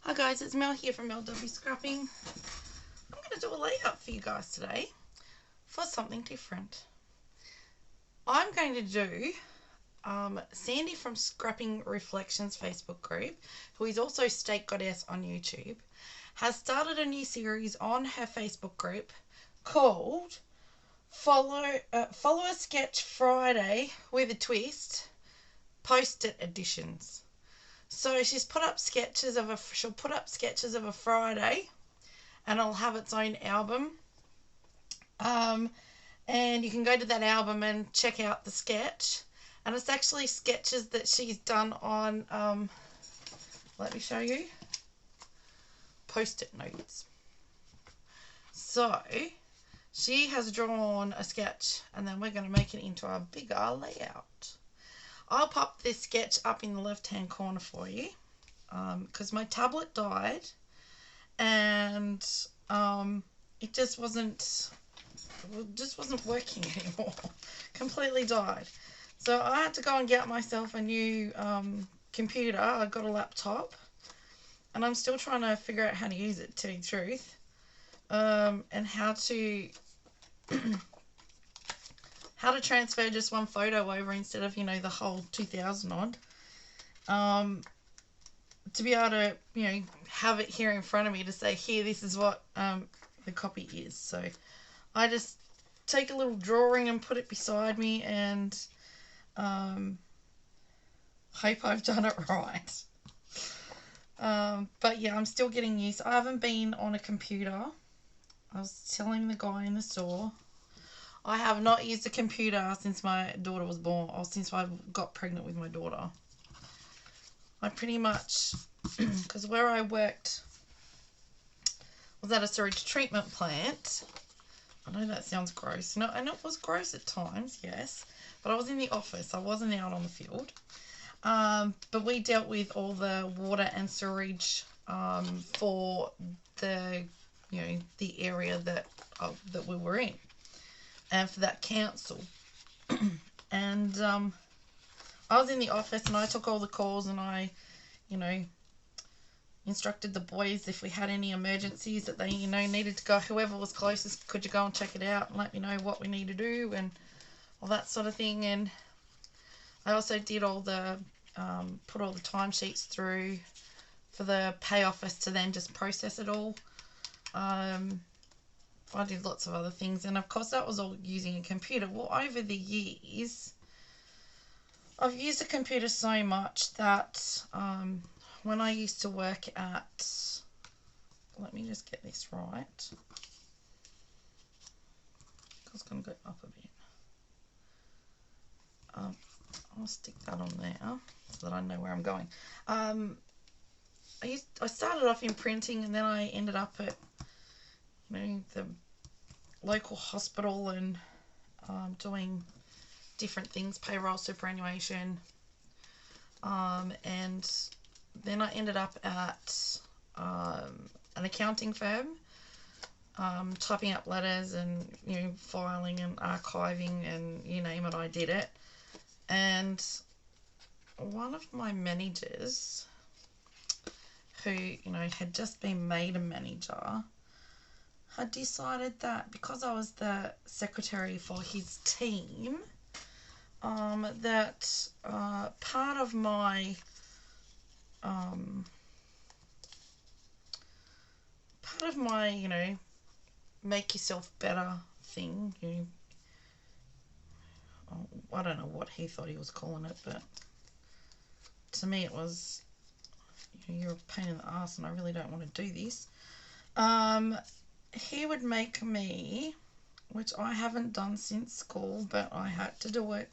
Hi guys, it's Mel here from LW Scrapping. I'm going to do a layout for you guys today for something different. I'm going to do Sandie from Scrapping Reflections Facebook group, who is also Steakgoddess on YouTube, has started a new series on her Facebook group called Follow a Sketch Friday with a Twist Post-it Editions. So she'll put up sketches of a Friday, and it'll have its own album. And you can go to that album and check out the sketch. And it's actually sketches that she's done on, let me show you, Post-it notes. So she has drawn a sketch, and then we're going to make it into a bigger layout. I'll pop this sketch up in the left-hand corner for you because my tablet died, and it just wasn't working anymore. Completely died. So I had to go and get myself a new computer. I got a laptop, and I'm still trying to figure out how to use it, to tell you the truth, and how to how to transfer just one photo over instead of, the whole 2,000 odd. To be able to, have it here in front of me to say, here, this is what the copy is. So I just take a little drawing and put it beside me, and hope I've done it right. But yeah, I'm still getting used. I haven't been on a computer. I was telling the guy in the store, I have not used a computer since my daughter was born, or since I got pregnant with my daughter. I pretty much, because where I worked was at a sewage treatment plant. I know that sounds gross. No, and it was gross at times, yes. But I was in the office. I wasn't out on the field. But we dealt with all the water and sewage for the, the area that we were in, and for that council. And I was in the office, and I took all the calls, and I, instructed the boys if we had any emergencies that they, needed to go. Whoever was closest, could you go and check it out and let me know what we need to do and all that sort of thing. And I also did all the, put all the timesheets through for the pay office to then just process it all. I did lots of other things, and of course that was all using a computer. Well, over the years, I've used a computer so much that when I used to work at, let me just get this right, I was going to go up a bit. I'll stick that on there so that I know where I'm going. I started off in printing, and then I ended up at, the local hospital and doing different things, payroll, superannuation, and then I ended up at an accounting firm, typing up letters and filing and archiving, and you name it, I did it. And one of my managers, who had just been made a manager, had decided that because I was the secretary for his team, that part of my make yourself better thing, I don't know what he thought he was calling it, but to me it was, you're a pain in the ass and I really don't want to do this. He would make me, which I haven't done since school, but I had to do it,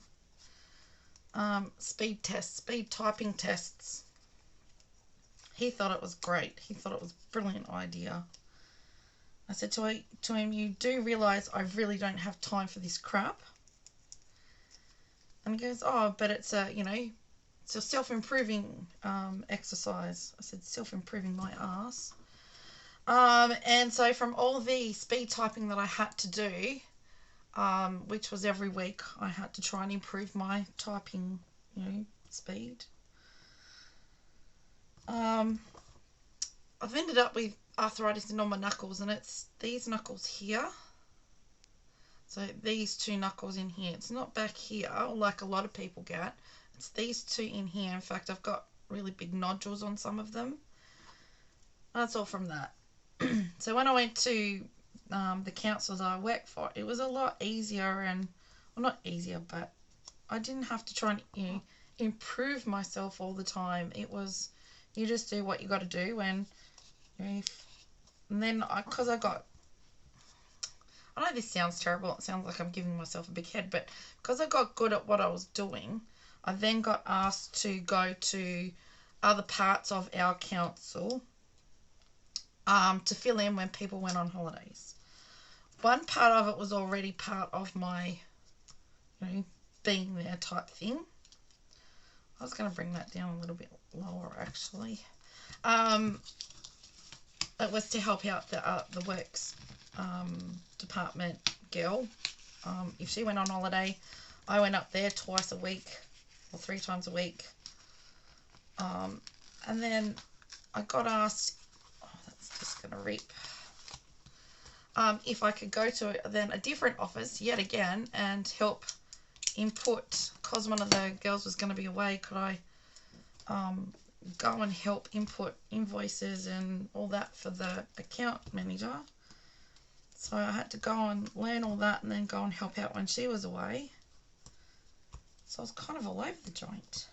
speed typing tests. He thought it was great. He thought it was a brilliant idea. I said to him, you do realise I really don't have time for this crap? And he goes, oh, but it's a, it's a self-improving exercise. I said, self-improving my ass. And so from all the speed typing that I had to do, which was every week, I had to try and improve my typing, speed. I've ended up with arthritis in all my knuckles, and it's these knuckles here. So these two knuckles in here. It's not back here like a lot of people get. It's these two in here. In fact, I've got really big nodules on some of them. That's all from that. So when I went to the council that I work for, it was a lot easier, and, well, not easier, but I didn't have to try and improve myself all the time. It was, you just do what you got to do, and and then because I got, I know this sounds terrible, it sounds like I'm giving myself a big head, but because I got good at what I was doing, I then got asked to go to other parts of our council to fill in when people went on holidays. One part of it was already part of my, being there type thing. I was going to bring that down a little bit lower, actually. It was to help out the works department girl. If she went on holiday, I went up there twice a week or 3 times a week. And then I got asked, that's just going to rip, if I could go to then a different office yet again and help input, because one of the girls was going to be away, could I go and help input invoices and all that for the account manager. So I had to go and learn all that and then go and help out when she was away. So I was kind of all over the joint.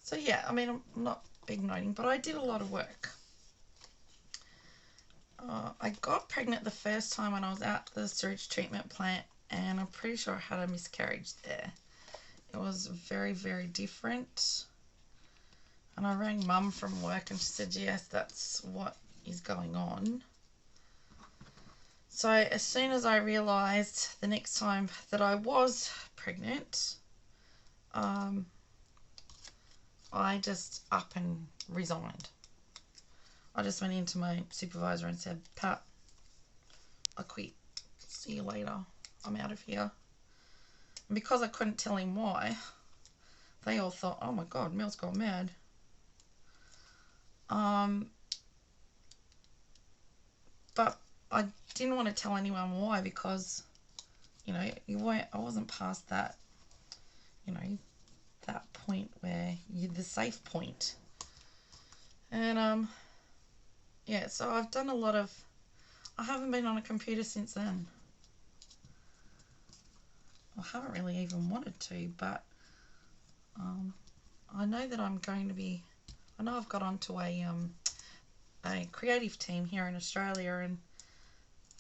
So yeah, I mean, I'm not big noting, but I did a lot of work. I got pregnant the first time when I was at the sewage treatment plant, and I'm pretty sure I had a miscarriage there. It was very, very different. And I rang Mum from work and she said, yes, that's what is going on. So as soon as I realised the next time that I was pregnant, I just up and resigned. I just went into my supervisor and said, Pat, I quit. See you later. I'm out of here. And because I couldn't tell him why, they all thought, oh my God, Mel's gone mad. But I didn't want to tell anyone why, because, I wasn't past that, that point where you're the safe point. And, yeah, so I've done a lot of, I haven't been on a computer since then. I haven't really even wanted to, but I know that I'm going to be, I know I've got onto a creative team here in Australia, and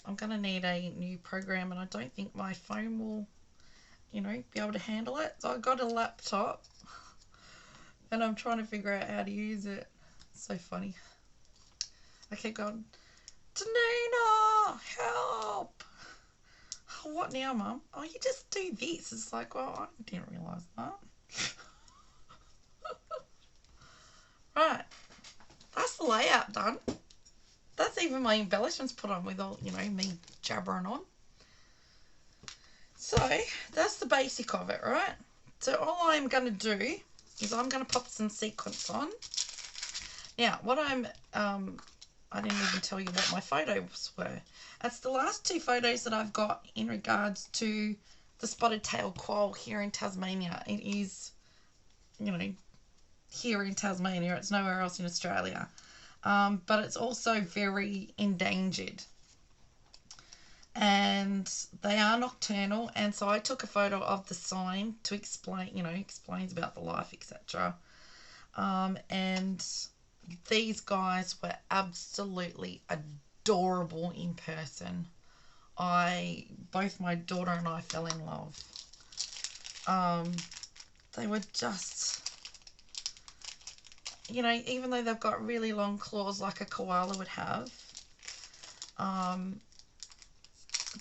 I'm going to need a new program, and I don't think my phone will, be able to handle it. So I got a laptop, and I'm trying to figure out how to use it. It's so funny. I keep going, Danina, help! Oh, what now, Mum? Oh, you just do this. It's like, well, I didn't realise that. Right. That's the layout done. That's even my embellishments put on with all, me jabbering on. So, that's the basic of it, right? So, all I'm going to do is I'm going to pop some sequins on. Now, what I didn't even tell you what my photos were. That's the last 2 photos that I've got in regards to the spotted tail quoll here in Tasmania. It is, here in Tasmania. It's nowhere else in Australia. But it's also very endangered. And they are nocturnal. And so I took a photo of the sign to explain, explains about the life, etc. And these guys were absolutely adorable in person. Both my daughter and I fell in love. They were just, even though they've got really long claws like a koala would have,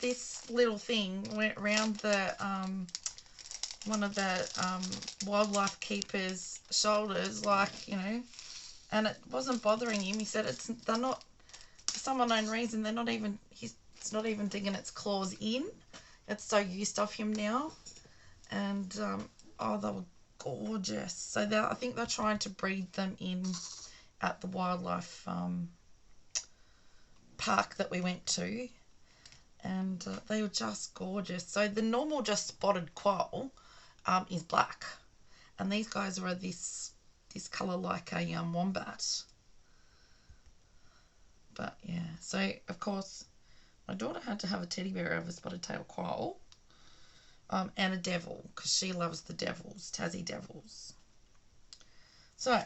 this little thing went round the one of the wildlife keeper's shoulders, like, and it wasn't bothering him. He said they're not, for some unknown reason, they're not even, it's not even digging its claws in. It's so used of him now. And, oh, they were gorgeous. So I think they're trying to breed them in at the wildlife park that we went to, and they were just gorgeous. So the normal just spotted quail is black, and these guys were this colour like a wombat. But yeah, so of course my daughter had to have a teddy bear of a spotted tail quail and a devil, because she loves the devils, Tassie devils. So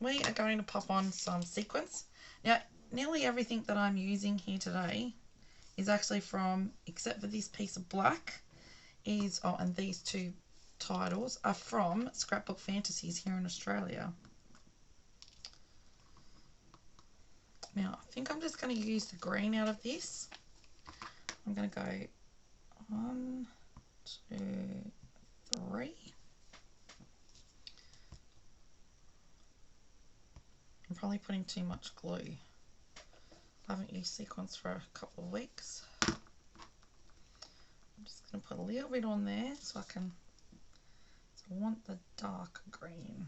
we are going to pop on some sequins. Now, nearly everything that I'm using here today is actually from, except for this piece of black, is, oh, and these two titles are from Scrapbook Fantasies here in Australia. Now, I think I'm just going to use the green out of this. I'm going to go 1, 2, 3. I'm probably putting too much glue. I haven't used sequins for a couple of weeks. I'm just going to put a little bit on there so I want the dark green.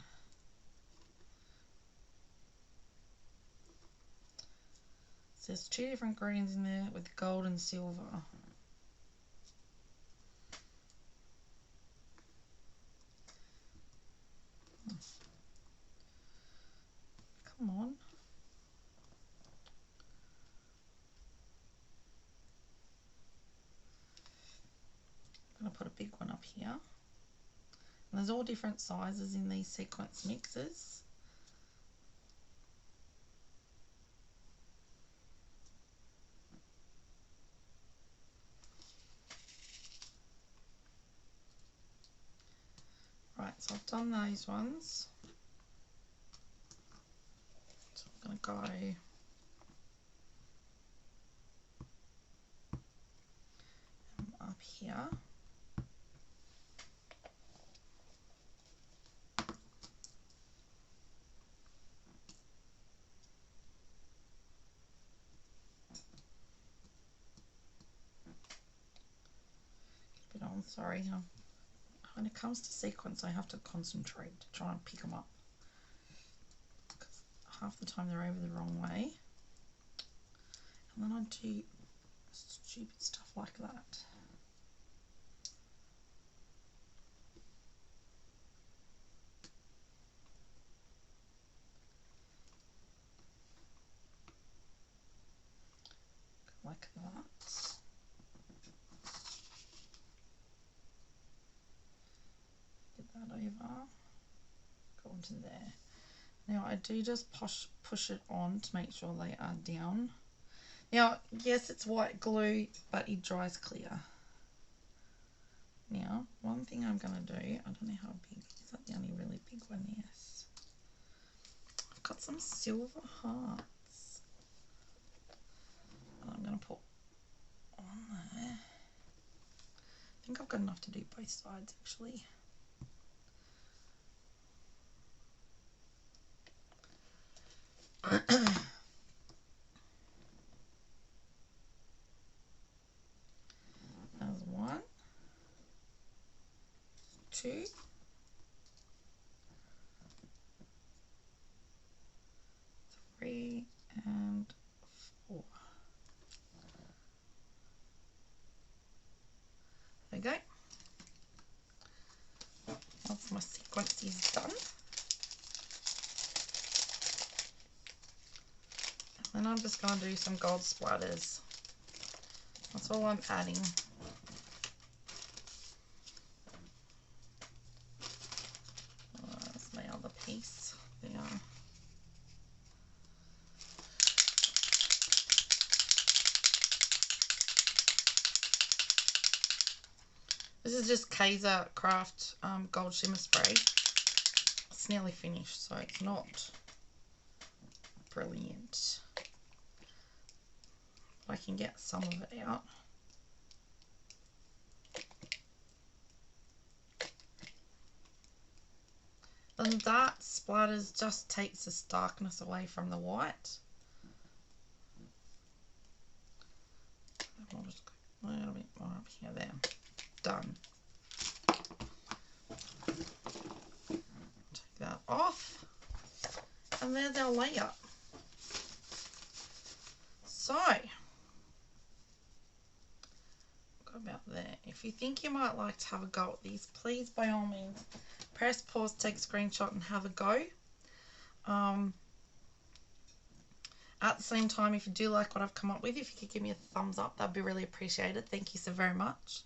So there's 2 different greens in there with gold and silver. Come on. I'm going to put a big one up here. And there's all different sizes in these sequence mixes. Right, so I've done those ones. So I'm going to go up here. I'm sorry, when it comes to sequins I have to concentrate to try and pick them up, because half the time they're over the wrong way, and then I do stupid stuff like that. Like that. Get that over, go into there. Now I do just push it on to make sure they are down. Now, yes, it's white glue, but it dries clear. Now, one thing I'm going to do, I don't know how big, is that the only really big one? Yes. I've got some silver hearts. And I'm going to put on there. I think I've got enough to do both sides, actually. There's 1, 2, 3, and 4. There we go. Once my sequence is done, then I'm just going to do some gold splatters. That's all I'm adding. That's my other piece there. This is just Kaiser Craft Gold Shimmer Spray. It's nearly finished, so it's not brilliant. But I can get some of it out. And that splatters just takes the starkness away from the white. I'll just go a little bit more up here, there. Done. Take that off. And there's our layup. So, about there. If you think you might like to have a go at these, please by all means press pause, take a screenshot and have a go. At the same time, if you do like what I've come up with, if you could give me a thumbs up, that'd be really appreciated. Thank you so very much.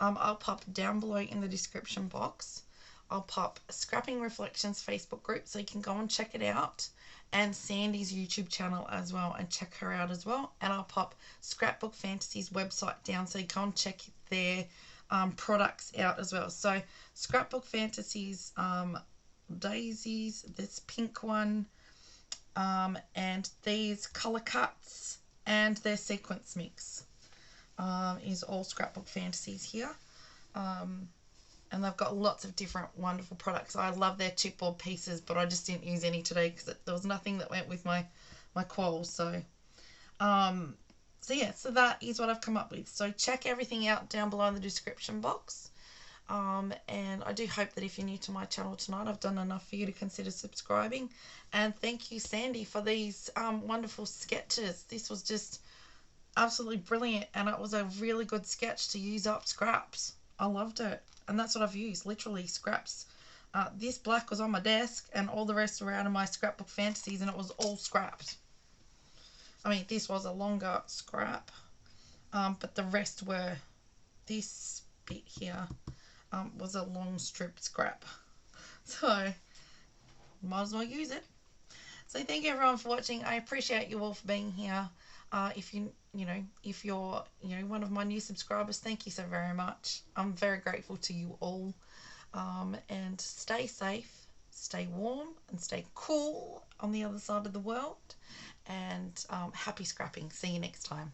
I'll pop down below in the description box, I'll pop Scrapping Reflections Facebook group so you can go and check it out, and Sandie's YouTube channel as well, and check her out as well. And I'll pop Scrapbook Fantasies website down so you go and check their products out as well. So Scrapbook Fantasies daisies, this pink one, and these colour cuts, and their sequence mix is all Scrapbook Fantasies here. And they've got lots of different wonderful products. I love their chipboard pieces, but I just didn't use any today because there was nothing that went with my quills. So yeah, so that is what I've come up with. So check everything out down below in the description box. And I do hope that if you're new to my channel tonight, I've done enough for you to consider subscribing. And thank you, Sandie, for these wonderful sketches. This was just absolutely brilliant, and it was a really good sketch to use up scraps. I loved it, and that's what I've used, literally scraps. This black was on my desk, and all the rest were out of my Scrapbook Fantasies, and it was all scrapped. I mean, this was a longer scrap, but the rest were, this bit here was a long strip scrap. So, might as well use it. So thank you everyone for watching. I appreciate you all for being here. If you're one of my new subscribers, thank you so very much. I'm very grateful to you all. And stay safe, stay warm, and stay cool on the other side of the world. And happy scrapping. See you next time.